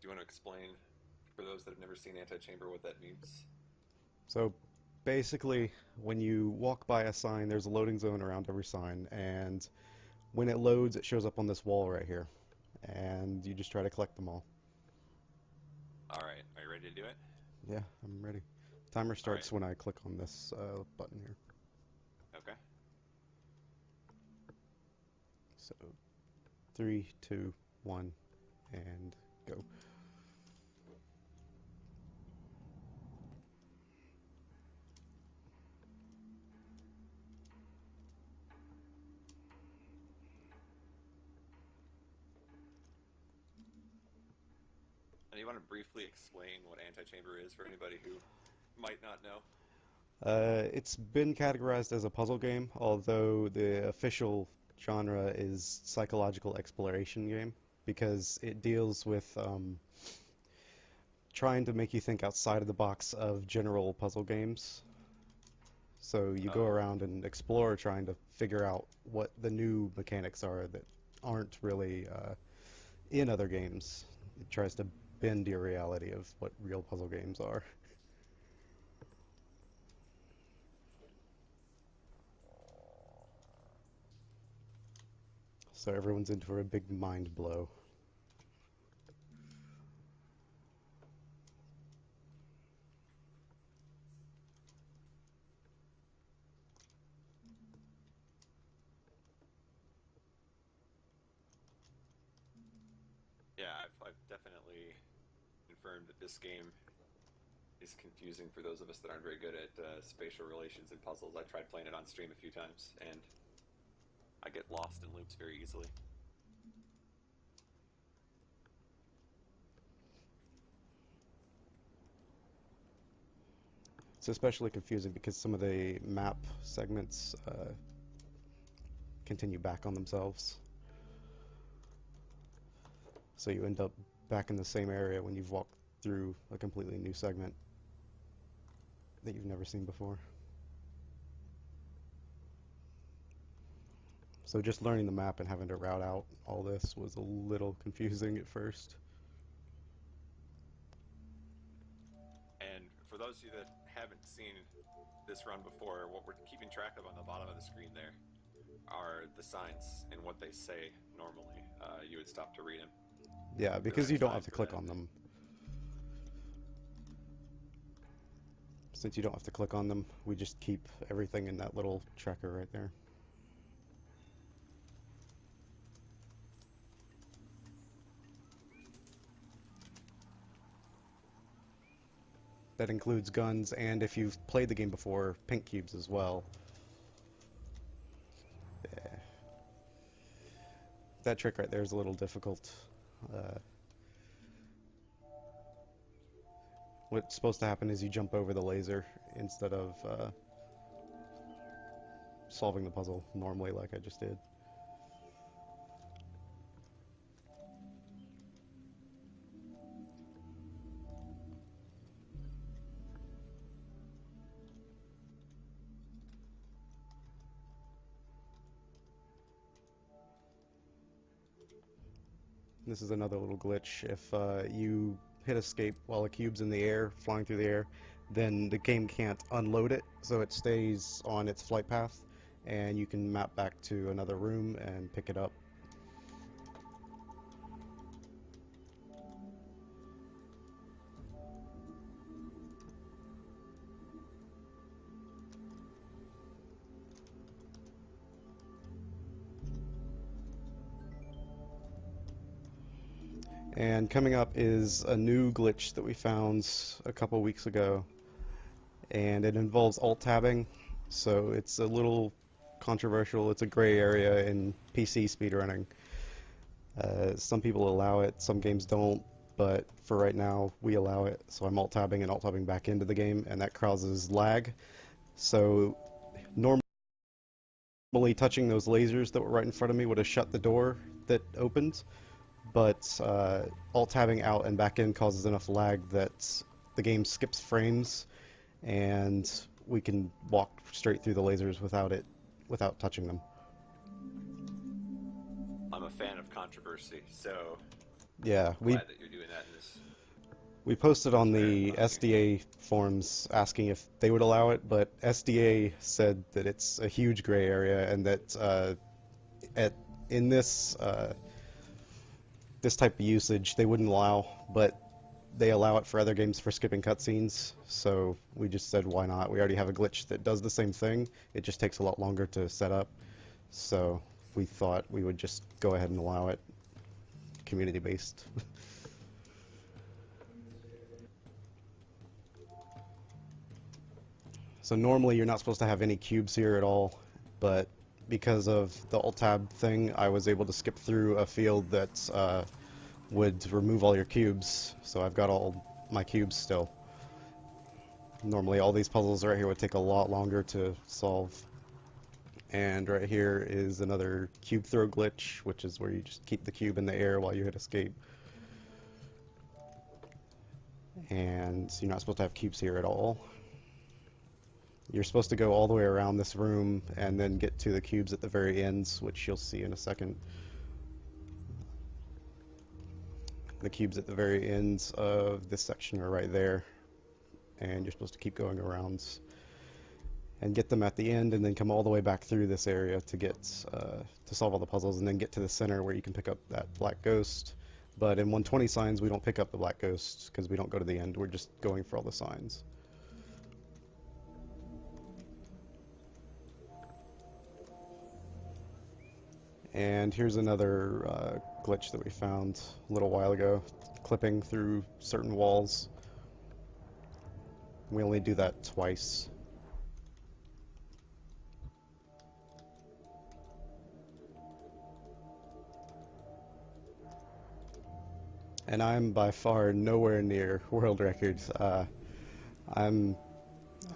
you want to explain for those that have never seen Antichamber what that means? So basically, when you walk by a sign, there's a loading zone around every sign, and when it loads, it shows up on this wall right here, and you just try to collect them all. All right, are you ready to do it? Yeah, I'm ready. Timer All right, starts when I click on this button here. okay. So three, two, one, and go. And you want to briefly explain what Antichamber is for anybody who might not know? It's been categorized as a puzzle game, although the official genre is psychological exploration game because it deals with trying to make you think outside of the box of general puzzle games. So you go Oh, around and explore trying to figure out what the new mechanics are that aren't really in other games. It tries to bend your reality of what real puzzle games are. So everyone's in for a big mind blow. yeah, I've definitely confirmed that this game is confusing for those of us that aren't very good at spatial relations and puzzles. I tried playing it on stream a few times, and I get lost in loops very easily. It's especially confusing because some of the map segments continue back on themselves. So you end up back in the same area when you've walked through a completely new segment that you've never seen before. So just learning the map and having to route out all this was a little confusing at first. And for those of you that haven't seen this run before, what we're keeping track of on the bottom of the screen there are the signs and what they say normally. You would stop to read them. Yeah, We don't because have you don't time have to for click that. on them. Since you don't have to click on them, we just keep everything in that little tracker right there. That includes guns, and if you've played the game before, pink cubes as well. Yeah. That trick right there is a little difficult. Uh, what's supposed to happen is you jump over the laser instead of solving the puzzle normally like I just did. This is another little glitch. If you hit escape while a cube's in the air, flying through the air, then the game can't unload it, so it stays on its flight path, and you can map back to another room and pick it up. And coming up is a new glitch that we found a couple weeks ago, and it involves alt-tabbing, so it's a little controversial. It's a gray area in PC speedrunning. Some people allow it, some games don't, but for right now, we allow it. So I'm alt-tabbing and alt-tabbing back into the game, and that causes lag. So normally touching those lasers that were right in front of me would have shut the door that opened, but alt-tabbing out and back in causes enough lag that the game skips frames, and we can walk straight through the lasers without touching them. I'm a fan of controversy, so Yeah, I'm glad that you're doing that in this We posted on Fair the enough. SDA forums asking if they would allow it, but SDA said that it's a huge gray area and that at in this type of usage they wouldn't allow, but they allow it for other games for skipping cutscenes. So we just said why not? We already have a glitch that does the same thing. It just takes a lot longer to set up. So we thought we would just go ahead and allow it, community based. So normally you're not supposed to have any cubes here at all, but because of the alt tab thing, I was able to skip through a field that would remove all your cubes. So I've got all my cubes still. Normally all these puzzles right here would take a lot longer to solve. And right here is another cube throw glitch, which is where you just keep the cube in the air while you hit escape. And you're not supposed to have cubes here at all. You're supposed to go all the way around this room and then get to the cubes at the very ends, which you'll see in a second. The cubes at the very ends of this section are right there, and you're supposed to keep going around and get them at the end, and then come all the way back through this area to get to solve all the puzzles, and then get to the center where you can pick up that black ghost. But in 120 signs, we don't pick up the black ghost because we don't go to the end. We're just going for all the signs. And here's another glitch that we found a little while ago, clipping through certain walls. We only do that twice. And I'm by far nowhere near world records. I'm,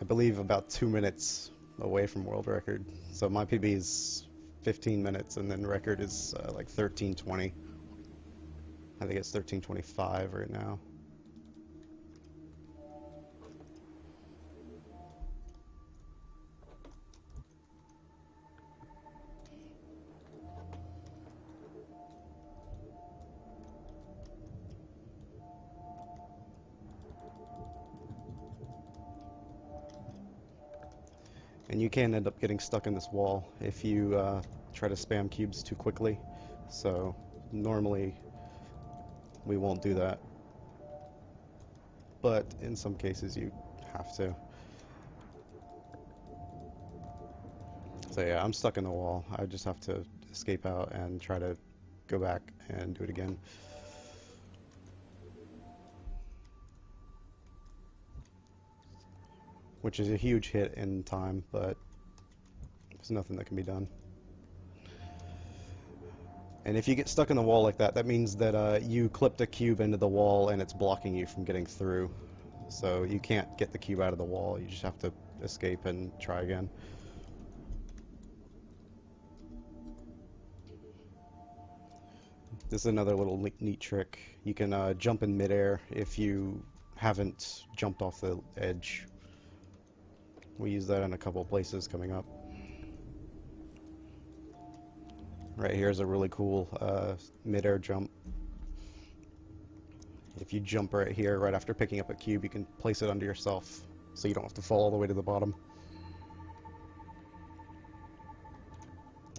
I believe, about 2 minutes away from world record. So my PB is 15 minutes, and then record is like 13:20. I think it's 13:25 right now. And you can end up getting stuck in this wall if you try to spam cubes too quickly. So normally we won't do that, but in some cases you have to. So yeah, I'm stuck in the wall. I just have to escape out and try to go back and do it again. Which is a huge hit in time, but there's nothing that can be done. And if you get stuck in the wall like that, that means that you clipped a cube into the wall and it's blocking you from getting through. So you can't get the cube out of the wall, you just have to escape and try again. This is another little neat trick. You can jump in midair if you haven't jumped off the edge. We use that in a couple places coming up. Right here is a really cool mid-air jump. If you jump right here, right after picking up a cube, you can place it under yourself, so you don't have to fall all the way to the bottom.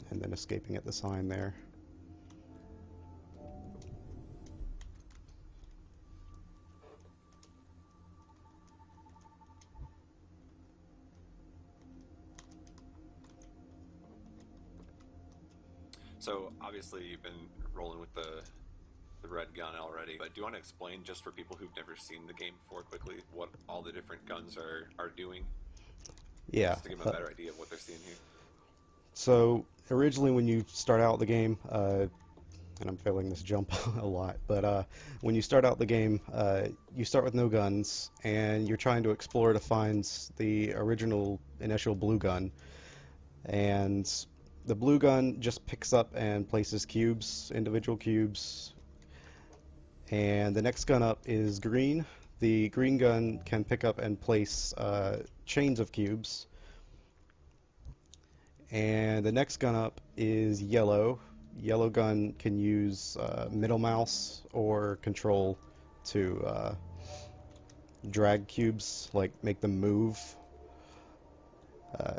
And then escaping at the sign there. So obviously you've been rolling with the red gun already, but do you want to explain, just for people who've never seen the game before, quickly what all the different guns are doing? Yeah. Just to give them a better idea of what they're seeing here. So originally when you start out the game, and I'm failing this jump a lot, but when you start out the game, you start with no guns, and you're trying to explore to find the original initial blue gun. And the blue gun just picks up and places cubes, individual cubes. And the next gun up is green. The green gun can pick up and place chains of cubes. And the next gun up is yellow. Yellow gun can use middle mouse or control to drag cubes, like make them move.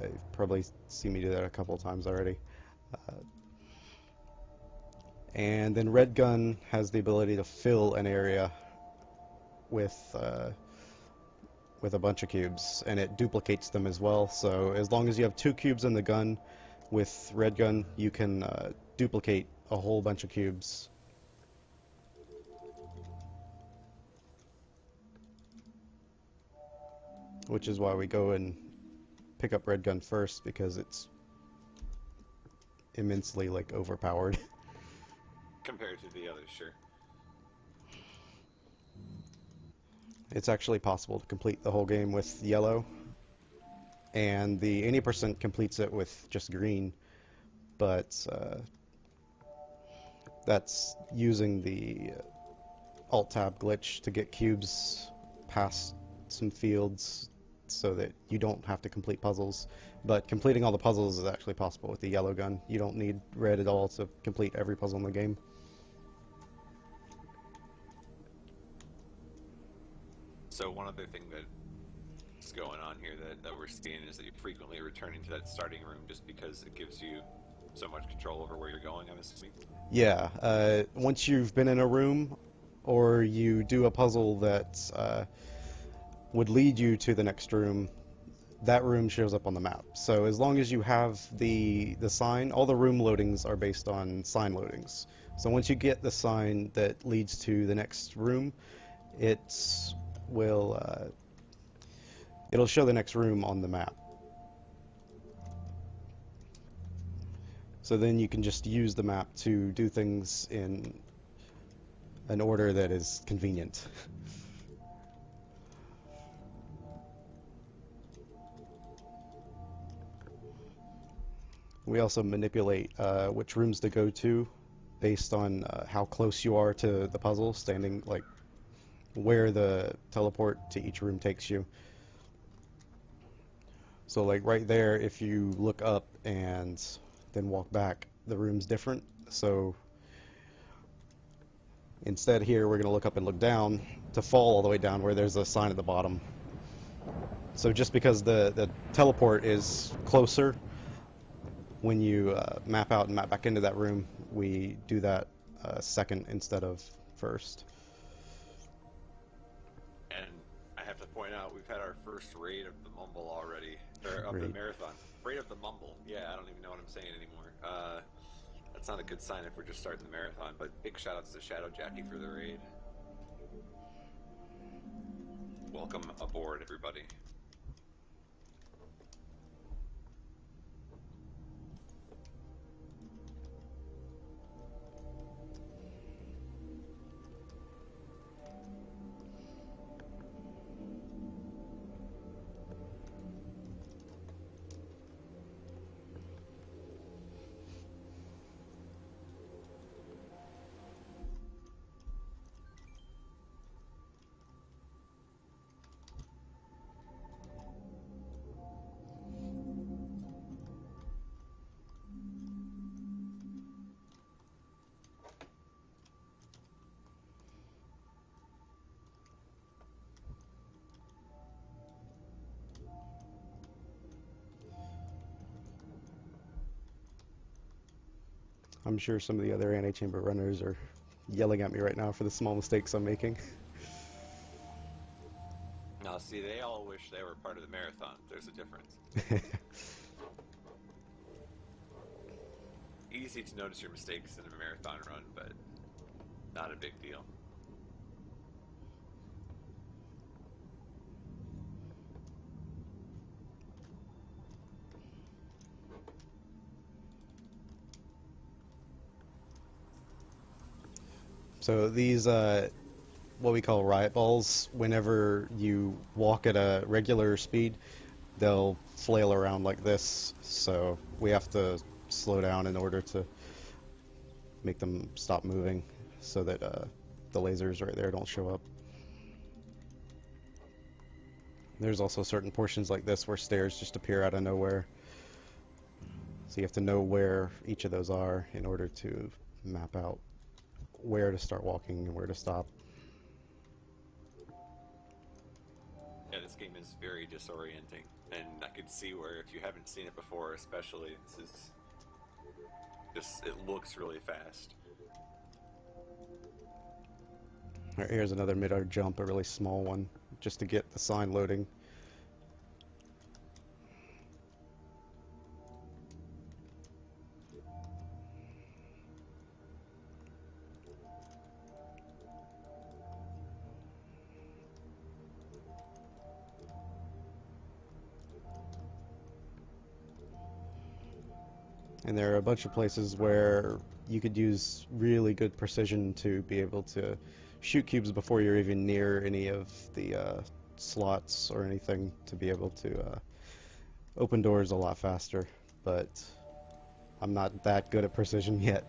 You've probably seen me do that a couple of times already. Uh, and then red gun has the ability to fill an area with with a bunch of cubes, and it duplicates them as well. So as long as you have 2 cubes in the gun, with red gun, you can duplicate a whole bunch of cubes. Which is why we go and pick up red gun first, because it's immensely like overpowered. Compared to the others, sure. It's actually possible to complete the whole game with yellow, and the 80% completes it with just green, but that's using the Alt-Tab glitch to get cubes past some fields so that you don't have to complete puzzles. But completing all the puzzles is actually possible with the yellow gun. You don't need red at all to complete every puzzle in the game. So one other thing that's going on here that we're seeing is that you're frequently returning to that starting room just because it gives you so much control over where you're going, I'm assuming? Yeah, once you've been in a room, or you do a puzzle that would lead you to the next room, that room shows up on the map. So as long as you have the sign, all the room loadings are based on sign loadings. So once you get the sign that leads to the next room, it will it'll show the next room on the map. So then you can just use the map to do things in an order that is convenient. We also manipulate which rooms to go to based on how close you are to the puzzle, standing like where the teleport to each room takes you. So like right there, if you look up and then walk back, the room's different. So instead here, we're going to look up and look down to fall all the way down where there's a sign at the bottom. So just because the teleport is closer, when you map out and map back into that room, we do that second instead of first. And I have to point out, we've had our first raid of the Mumble already, or of the Raid. marathon. Raid of the Mumble. Yeah, I don't even know what I'm saying anymore. That's not a good sign if we're just starting the marathon, but big shout outs to Shadow Jackie for the raid. Welcome aboard, everybody. I'm sure some of the other Antichamber runners are yelling at me right now for the small mistakes I'm making. Now, see, they all wish they were part of the marathon. There's a difference. Easy to notice your mistakes in a marathon run, but not a big deal. So these, what we call riot balls, whenever you walk at a regular speed, they'll flail around like this. So we have to slow down in order to make them stop moving, so that the lasers right there don't show up. There's also certain portions like this where stairs just appear out of nowhere. So you have to know where each of those are in order to map out where to start walking and where to stop. Yeah, this game is very disorienting, and I could see where if you haven't seen it before, especially, this is just, it looks really fast. All right, here's another mid-air jump, a really small one, just to get the sign loading. And there are a bunch of places where you could use really good precision to be able to shoot cubes before you're even near any of the slots or anything to be able to open doors a lot faster. But I'm not that good at precision yet.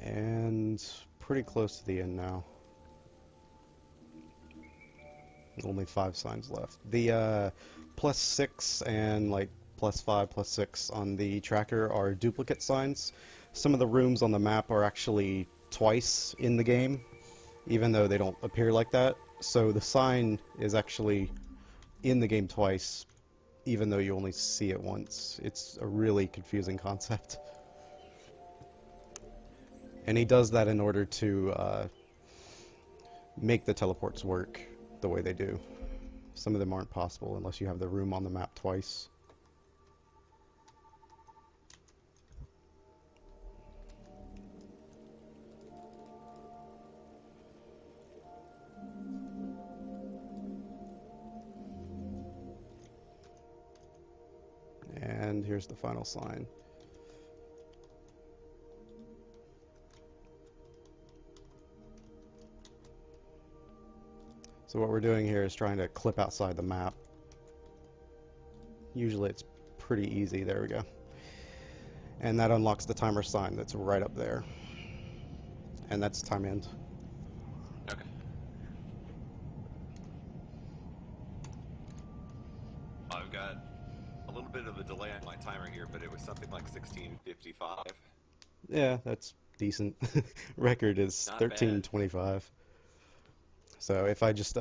And pretty close to the end now. Only 5 signs left. The +6 and like +5, +6 on the tracker are duplicate signs. Some of the rooms on the map are actually twice in the game, even though they don't appear like that. So the sign is actually in the game twice, even though you only see it once. It's a really confusing concept. And he does that in order to make the teleports work the way they do. Some of them aren't possible unless you have the room on the map twice. And here's the final sign. So what we're doing here is trying to clip outside the map. Usually it's pretty easy. There we go. And that unlocks the timer sign that's right up there. And that's time end. Okay. I've got a little bit of a delay on my timer here, but it was something like 16:55. Yeah, that's decent. Record is Not bad. 13:25. So if I just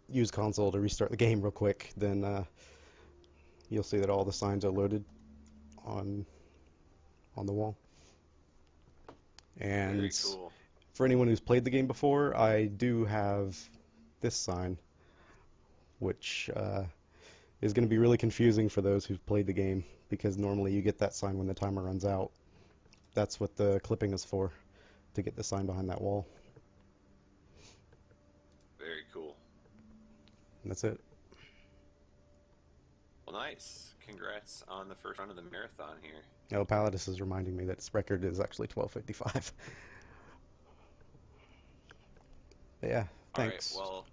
use console to restart the game real quick, then you'll see that all the signs are loaded on the wall. And Very cool. for anyone who's played the game before, I do have this sign, which is going to be really confusing for those who've played the game, because normally you get that sign when the timer runs out. That's what the clipping is for, to get the sign behind that wall. Very cool. And that's it. Well, nice. Congrats on the first run of the marathon here. Oh, Palladis is reminding me that its record is actually 12:55. But yeah, thanks. All right, well,